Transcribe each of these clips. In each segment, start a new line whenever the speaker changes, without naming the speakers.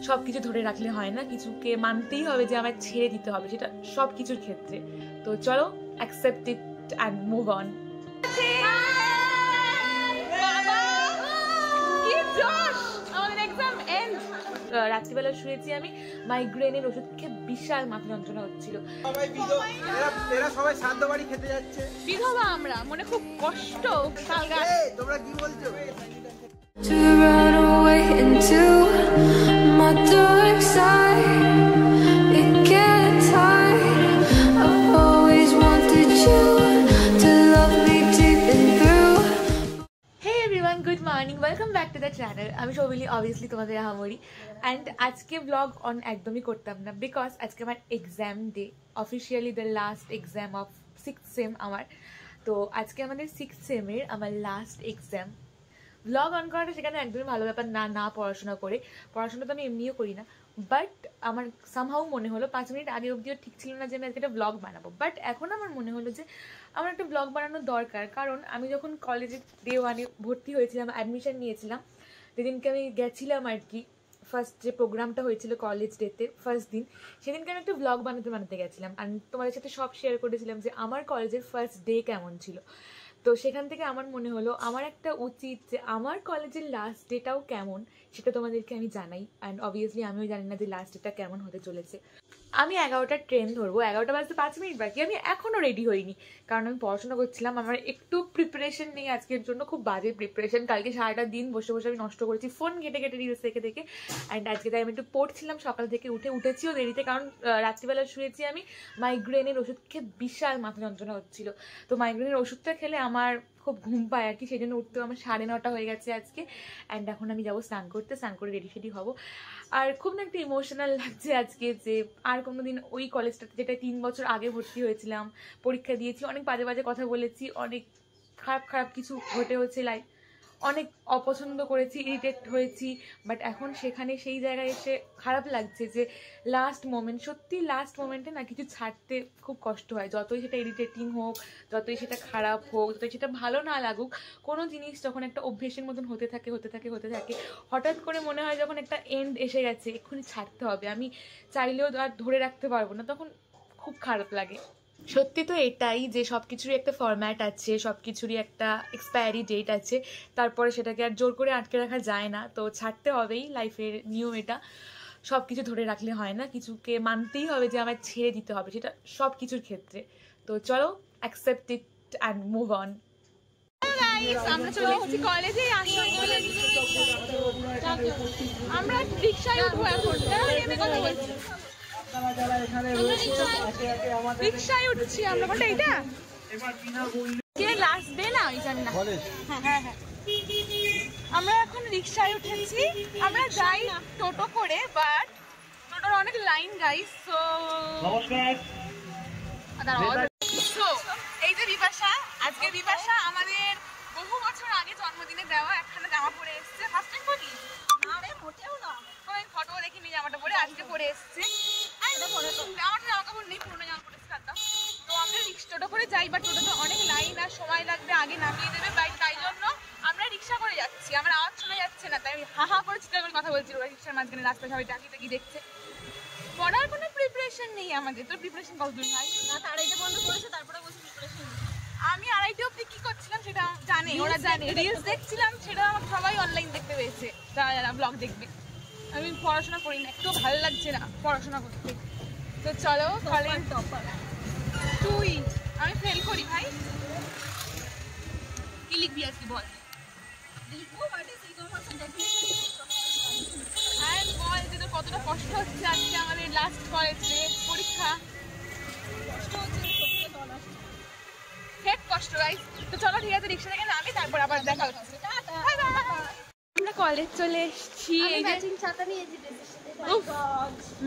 সবকিছু ধরে রাখলে হয় না, কিছুকে মানতেই হবে যে আমার ছেড়ে দিতে হবে, সেটা সব কিছুর ক্ষেত্রে। তো চলো, accept it and move on. রাত্রিবেলা শুয়েছি আমি, মাইগ্রেনের ওষুধ খেয়ে বিশাল মাথা যন্ত্রণা হচ্ছিল।
সবাই শ্রাদ্ধ বাড়ি খেতে যাচ্ছে,
বিধবা আমরা, মনে খুব কষ্ট।
তোমরা কি বলছো?
Good morning, welcome back to the channel. আমি সৌমিলি, অবভিয়াসলি তোমাদের আহামরি। অ্যান্ড আজকে ব্লগ অন একদমই করতাম না, বিকজ আজকে আমার exam day, officially the last exam of 6th same আমার। তো আজকে আমাদের 6th সেমের আমার লাস্ট এক্সাম। ব্লগ অন করাটা সেখানে একদমই ভালো ব্যাপার না, না পড়াশোনা করে। পড়াশোনা তো আমি এমনিও করি না, বাট আমার সামহাউ মনে হলো 5 মিনিট আগে অবধিও ঠিক ছিল না যে আমি আজকে একটা ব্লগ বানাবো, বাট এখন আমার মনে হলো যে আমার একটা ব্লগ বানানোর দরকার। কারণ আমি যখন কলেজে ডে 1-এ ভর্তি হয়েছিলাম, অ্যাডমিশন নিয়েছিলাম, যেদিনকে আমি গেছিলাম আর কি, ফার্স্ট যে প্রোগ্রামটা হয়েছিল কলেজ ডেতে ফার্স্ট দিন, সেদিনকে আমি একটা ব্লগ বানাতে গেছিলাম। আর তোমাদের সাথে সব শেয়ার করেছিলাম যে আমার কলেজের ফার্স্ট ডে কেমন ছিল। তো সেখান থেকে আমার মনে হলো আমার একটা উচিত যে আমার কলেজের লাস্ট ডেটাও কেমন সেটা তোমাদেরকে আমি জানাই। অ্যান্ড অবভিয়াসলি আমিও জানি না যে লাস্ট ডেটা কেমন হতে চলেছে। আমি 11টার ট্রেন ধরবো, 11টা বাজতে 5 মিনিট বাকি। আমি এখনও রেডি হইনি, কারণ আমি পড়াশোনা করছিলাম। আমার একটু প্রিপারেশন নেই আজকের জন্য, খুব বাজে প্রিপারেশন। কালকে সারাটা দিন বসে বসে আমি নষ্ট করেছি, ফোন ঘেটে রিলস দেখে। অ্যান্ড আজকে তাই আমি একটু পড়ছিলাম, সকাল থেকে উঠেছিও দেরিতে, কারণ রাত্রিবেলা শুয়েছি আমি, মাইগ্রেনের ওষুধ খেয়ে বিশাল মাথা যন্ত্রণা হচ্ছিল। তো মাইগ্রেনের ওষুধটা খেলে আমার খুব ঘুম পায় আর কি, সেই জন্য উঠতেও আমার 9:30 হয়ে গেছে আজকে। অ্যান্ড এখন আমি যাবো স্নান করে রেডি হবো। আর খুব না একটা ইমোশনাল লাগছে আজকে, যে আর কোনোদিন ওই কলেজটাতে, যেটা 3 বছর আগে ভর্তি হয়েছিলাম, পরীক্ষা দিয়েছি, অনেক বাজে কথা বলেছি, অনেক খারাপ কিছু ঘটে হয়েছে, লাইফ অনেক অপছন্দ করেছি, ইরিটেট হয়েছি, বাট এখন সেখানে সেই জায়গায় এসে খারাপ লাগছে যে লাস্ট মোমেন্ট, সত্যি লাস্ট মোমেন্টে না কিছু ছাড়তে খুব কষ্ট হয়। যতই সেটা ইরিটেটিং হোক, যতই সেটা খারাপ হোক, যতই সেটা ভালো না লাগুক, কোনো জিনিস যখন একটা অভ্যেসের মতন হতে থাকে, হঠাৎ করে মনে হয় যখন একটা এন্ড এসে গেছে, এক্ষুনি ছাড়তে হবে, আমি চাইলেও আর ধরে রাখতে পারবো না, তখন খুব খারাপ লাগে। সত্যি তো এটাই যে সব কিছুরই একটা ফরম্যাট আছে, সব কিছুরই একটা এক্সপায়ারি ডেট আছে, তারপরে সেটাকে আর জোর করে আটকে রাখা যায় না। তো ছাড়তে হবেই, লাইফের নিয়ম এটা। সব কিছু ধরে রাখলে হয় না, কিছুকে মানতেই হবে যে আমার ছেড়ে দিতে হবে, সেটা সব কিছুর ক্ষেত্রে। তো চলো, accept it and move on. আমরা চলে এসেছি কলেজে, আমরা রিক্সায় উঠবো এখন, কথা বলছি, রিক্সায় উঠছি আমরা। কোনটা এটা? কে লাস্ট ডে না, ওই জানি না। হ্যাঁ, আমরা এখন রিক্সায় উঠেছি, আমরা যাই টোটো করে, বাট টোটোর অনেক লাইন গাইস। সো নমস্কার। এই যে বিপাশা, আজকে বিপাশা আমাদের বহু বছর আগে জন্মদিনে দেওয়া একখানা জামা পরে এসছে। ফার্স্ট টাইম পরি? আরে মোটেও না, আমি ফটো দেখিনি জামাটা পরে, আজকে পরে এসছে। আমার জামা কাপড় নেই, পুরোনো জামা পরে এসছে। তো আমরা টোটো করে যাই, বাট টোটোতে অনেক লাইন আর সময় লাগবে, আগে নামিয়ে দেবে বাইক, তাই জন্য আমরা রিক্সা করে যাচ্ছি। আমার আওয়াজ শোনা যাচ্ছে না, তাই আমি হা করে চিৎকার করে কথা বলছি। ওরা রিক্সার মাঝখানে রাস্তায় সবাই তাকি দেখছে। পড়ার কোনো প্রিপারেশন নেই আমাদের। তোর প্রিপারেশন কতদূর ভাই? না, আড়াইটে বন্ধ করেছে, তারপরে বলছি প্রিপারেশন। আমি আড়াইটে অবধি কি করছিলাম সেটা জানে, ওরা জানে। রিলস দেখছিলাম, সেটা আমাকে সবাই অনলাইন দেখতে পেয়েছে, যারা ব্লগ দেখবে। আমি পড়াশোনা করি না, একটু ভালো লাগছে না পড়াশোনা করতে। তো চলো, তুই আমি ফেল করি ভাই, কি লিখবি আজকে বল? আর বল যে তোর কতটা কষ্ট হচ্ছে আজকে আমাদের লাস্ট কলেজে পরীক্ষা। কষ্ট গাইস। তো চলো ঠিক আছে, রিক্সা থেকে নামি, তারপর আবার দেখা হচ্ছে। আমরা কলেজ চলে এসেছি। এই যে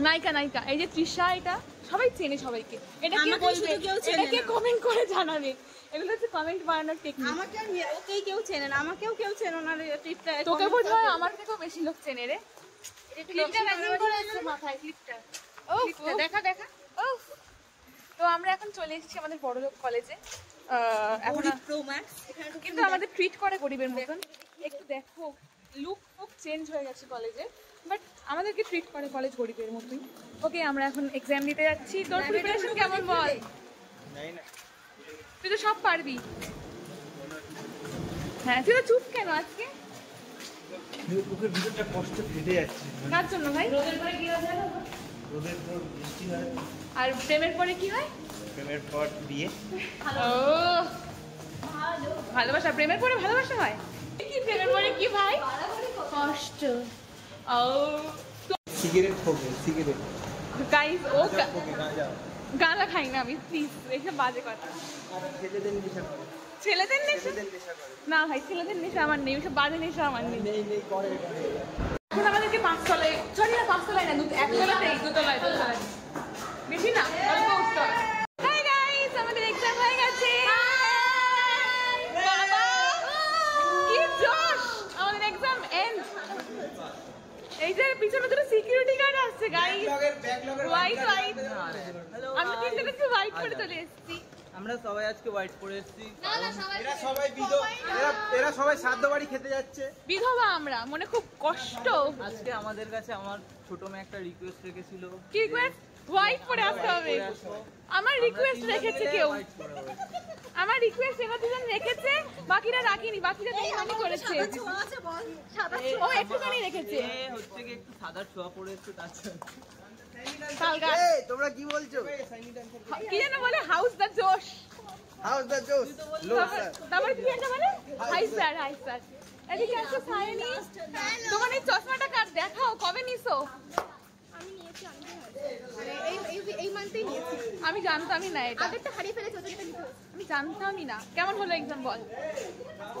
নায়িকা, এই যে তৃষা, এটা সবাই চেনে সবাইকে। এটা কি বলবে, এটাকে কমেন্ট করে জানাবে। এগুলো হচ্ছে কমেন্ট বানানোর টেকনিক। আমাকে ওকেই কেউ চেনে না, আমাকেও কেউ চেনে না। ট্রিপটা তোকে বোধহয় আমার থেকেও বেশি লোক চেনে রে। ক্লিপটা ম্যাচিং করে আছে মাথায়, ক্লিপটা। দেখা। তো আমরা এখন চলে এসেছি আমাদের বড়লোক কলেজে। এখন কিন্তু আমাদের ট্রিট করে গরিবের মতন। একটু দেখো, লুক চেঞ্জ হয়ে গেছে কলেজে। বাট আমাদেরকে ট্রিট করে কলেজ গরিবের মতোই। ওকে, আমরা এখন এক্সাম দিতে যাচ্ছি। তোর প্রিপারেশন কেমন বল? তুই তো সব পারবি। হ্যাঁ, তুই তো চুপ কেন আজকে?
বুকের ভিতরটা কষ্ট ফেটে যাচ্ছে।
কার জন্য ভাই? রোদের পরে কি হয় জানো?
রোদের পর বৃষ্টি হয়।
আর প্রেমের পরে কি হয়?
প্রেমের পর বিয়ে।
ও ভালোবাসা। প্রেমের পরে ভালোবাসা হয়? কি প্রেমের পরে কি ভাই? কষ্ট। ও
সিগারেট খাবে, সিগারেট।
গাইস, ও গাঁজা খাই না আমি, প্লিজ এসব বাজে কথা।
ছেলেদের নেশা করে।
ছেলেদের নেশা?
ছেলেদের নেশা করে।
না ভাই, ছেলেদের নেশা আমার নেই, ওসব বাজে নেশা আমার নেই।
নেই নেই করে।
এখন আমাদেরকে 5 তলায়, সরি না 5 তলায় না, 1 তলাতে 2 তলায়, 2 তলায় বেশি না, অল্প উঠতে হবে। হাই গাইস, আমাদের এক্সাম হয়ে গেছে। বাবা কি জোশ! আমাদের এক্সাম এন্ড। এই যে পিছনে দুটো সিকিউরিটি গার্ড আসছে গাইস, হোয়াইট হোয়াইট। আমরা তিনজনে একটু হোয়াইট করে চলে এসেছি।
আমরা সবাই আজকে হোয়াইট পরে এসেছি।
এরা সবাই এরা সবাই শ্রাদ্ধ বাড়ি খেতে যাচ্ছে।
বিধবা আমরা, মনে খুব কষ্ট।
আজকে আমাদের কাছে আমার ছোট মেয়ে একটা রিকোয়েস্ট রেখেছিল।
কি রিকোয়েস্ট? হোয়াইট পরে আসতে হবে। আমার রিকোয়েস্ট রেখেছে কেউ? আমার রিকোয়েস্ট এরা দুজন রেখেছে, বাকিরা রাখিনি, বাকিরা বেইমানি করেছে। ও একটুখানি রেখেছে।
হচ্ছে কি একটু সাদা ছোঁয়া পড়ে এসেছে তার জন্য।
এই তোমরা কি বলছো?
কি যেন বলে? হাউস দ্য জোশ।
হাউস দ্য জোশ। লো স্যার।
তারপর কি একটা বলে? Hi sir, hi sir. এদিকে আসো সায়নী, তোমার এই চশমাটা কার দেখাও, কবে নিছো?
আমি নিয়েছি এই মান্থেই নিয়েছি।
আমি জানতামই না এটা।
আগেরটা হারিয়ে ফেলেছি, ওদেরটা নিতে হবে।
আমি জানতামই না। কেমন হলো এক্সাম বল?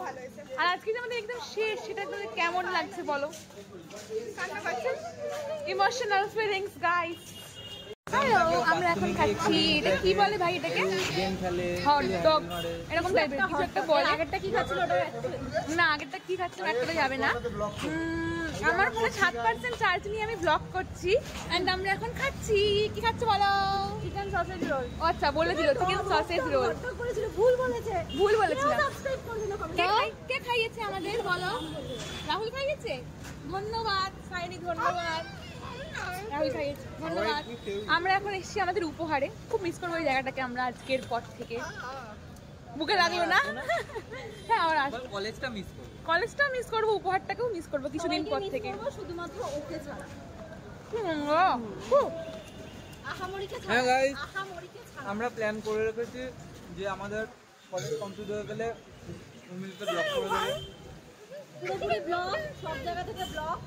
ভালো হয়েছে।
আর আজকে যে আমাদের এক্সাম শেষ, সেটা তোমাদের কেমন লাগছে বলো?
কান্না পাচ্ছেন?
Emotional feelings guys. হ্যালো, আমরা এখন খাচ্ছি, এটা কি বলে ভাই এটাকে?
গেম খেলে,
হট ডগ এরকম টাইপের কিছু একটা বলে।
আগেরটা কি খাচ্ছিল ওটা?
না, আগেরটা কি খাচ্ছিলাম একটা যাবে না। আমার ফোনে 7% চার্জ নিয়ে আমি ব্লগ করছি এন্ড আমরা এখন খাচ্ছি। কি খাচ্ছি বলো?
Chicken sausage role.
ও আচ্ছা, বলে দিল চিকেন সসেজ রোল।
করেছিল, ভুল বলেছে।
ভুল বলেছিলাম।
সাবস্ক্রাইব করে দিন
কে খাইয়েছে আমাদের বলো? রাহুল খাইয়েছে? ধন্যবাদ সাইনি, ধন্যবাদ। রাহুল খাইয়েছে, ধন্যবাদ। আমরা এখন এসেছি আমাদের উপহারে। খুব মিস করবো এই জায়গাটাকে আমরা আজকের পর থেকে। বুকে লাগলো না? হ্যাঁ, আমার আসবে।
কলেজটা মিস করব।
কলেজটাও মিস করবো, উপহারটাকেও মিস করবো কিছুদিন পর থেকে।
শুধুমাত্র ওকে ছাড়া। আহামরিকে ছাড়া।
হ্যাঁ গাইস,
আহামরিকে ছাড়া।
আমরা প্ল্যান করে রেখেছি যে আমাদের কলেজ কমপ্লিট হয়ে গেলে মিলতে ব্লগ করে দেবে।
পুরোপুরি ব্লগ, সব জায়গা থেকে ব্লগ।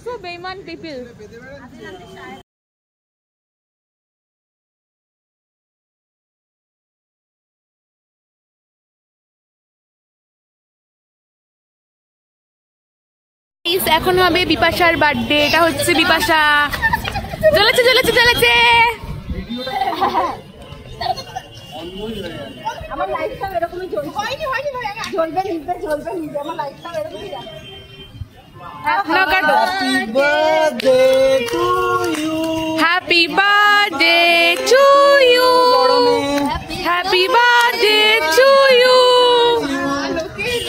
So বেইমান পিপল। এখন হবে বিপাশার বার্থডে। এটা হচ্ছে বিপাশা। চলেছে চলেছে চলেছে।
আমার লাইফটা এরকমই চলছে। হয়নি ভাই, চলবে নিজে আমার লাইফটা এরকমই যাবে।
Happy birthday to you.
Happy birthday to you. Happy birthday to you.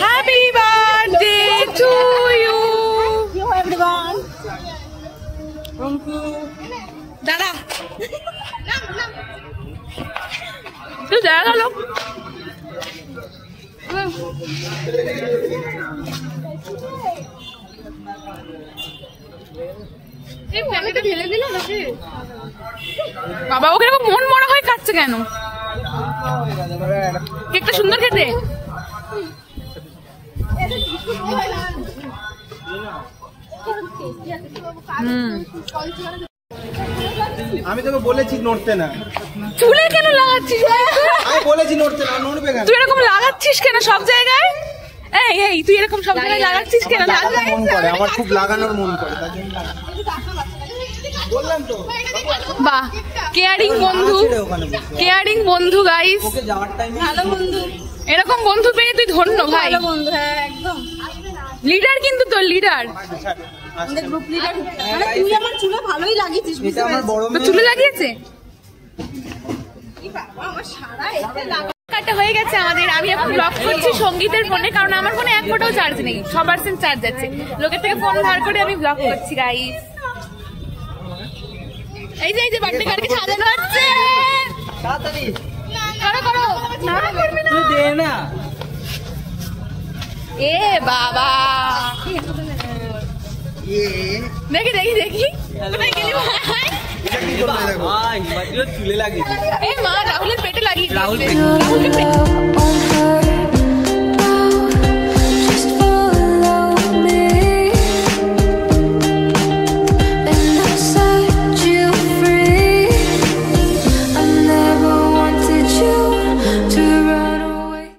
Happy birthday to you.
You everyone.
দাঁড়া, তুই দেখা গেল। বাবা, ওকে মন মরা হয়ে কাটছে কেন? কেকটা সুন্দর খেতে।
আমি তোকে বলেছি নড়তে না।
চুলে কেন লাগাচ্ছিস?
আমি বলেছি নড়তে না, নড়বে কেন?
তুই এরকম লাগাচ্ছিস কেন সব জায়গায়? এই এই, তুই এরকম সব জায়গায় লাগাচ্ছিস কেন?
লাগানোর মন করে, আমার খুব লাগানোর মন করে, তার জন্য বললাম তো।
বাহ, কেয়ারিং বন্ধু, কেয়ারিং বন্ধু গাইস।
ওকে যাওয়ার টাইমে
ভালো বন্ধু,
এরকম বন্ধু পেয়ে তুই ধন্য ভাই।
ভালো বন্ধু। হ্যাঁ একদম
লিডার কিন্তু তোর, লিডার।
আমাদের গ্রুপ লিডার। মানে তুই আমার চুলে ভালোই লাগিয়েছিস।
এটা আমার বড়
তো চুলে লাগিয়েছে।
কি বাবা, আমার সারা এতে লাগা।
কাটা হয়ে গেছে আমাদের। আমি এখন ব্লগ করছি সঙ্গীতের ফোনে, কারণ আমার ফোনে 1 ফোটাও চার্জ নেই, 6% চার্জ আছে। লোকের থেকে ফোন ধার করে আমি ব্লগ করছি গাইস। এই যে বার্থডে কার্ডকে সাজানো হচ্ছে। করো করো, না করবি না,
তুই দে না।
এ বাবা, দেখি দেখি দেখি, কোথায় গেলি ভাই?
চুলে লাগিয়ে
এ মা, রাহুলের পেটে লাগিয়ে
রাহুল
রাহুলকে পেটে